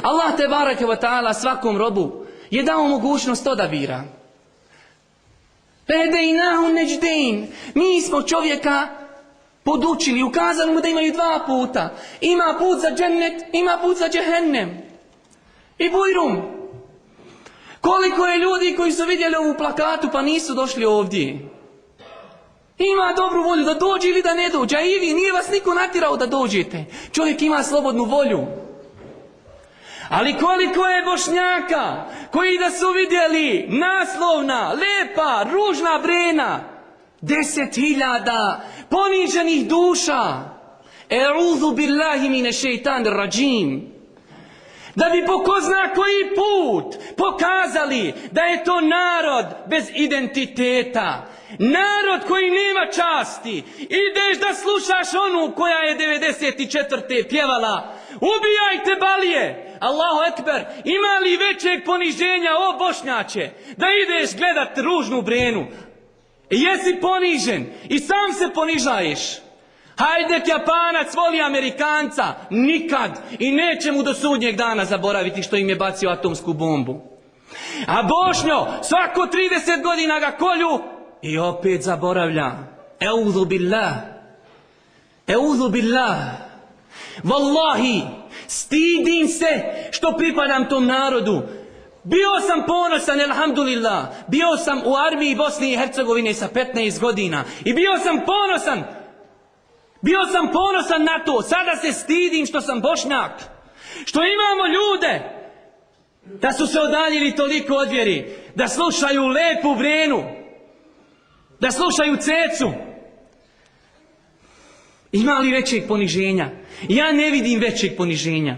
Allah te bareke ve ta'ala svakom robu je dao mogućnost odabira. Fehedejnahu neđdejn. Mi smo čovjeka podučili, ukazali mu da imaju dva puta. Ima put za džennet, ima put za džehennem. I bujrum. Koliko je ljudi koji su vidjeli ovu plakatu pa nisu došli ovdje. Ima dobru volju da dođe ili da ne dođe. A i vi, nije vas niko natjerao da dođete. Čovjek ima slobodnu volju. Ali koliko je Bošnjaka koji da su vidjeli naslovna, lepa, ružna brena, 10.000 poniženih duša. E'udhu billahi mine šeitanir rajim. Da bi po ko zna koji put pokazali da je to narod bez identiteta. Narod koji nema časti. Ideš da slušaš onu koja je 94. pjevala: ubijajte balije. Allahu ekber. Ima li većeg poniženja, o Bošnjače, da ideš gledat ružnu brenu? Jesi ponižen i sam se ponižaješ. Hajde, Japanac voli Amerikanca. Nikad. I neće mu do sudnjeg dana zaboraviti što im je bacio atomsku bombu. A Bošnjo svako 30 godina ga kolju i opet zaboravlja. Eudhu billah. Eudhu billah. Wallahi, stidim se što pripadam tom narodu. Bio sam ponosan, elhamdulillah. Bio sam u armiji Bosne i Hercegovine sa 15 godina. I bio sam ponosan. Bio sam ponosan na to. Sada se stidim što sam Bošnjak. Što imamo ljude da su se odaljili toliko od vjeri, da slušaju lepu brenu, da slušaju cecu. Ima li većeg poniženja? Ja ne vidim većeg poniženja.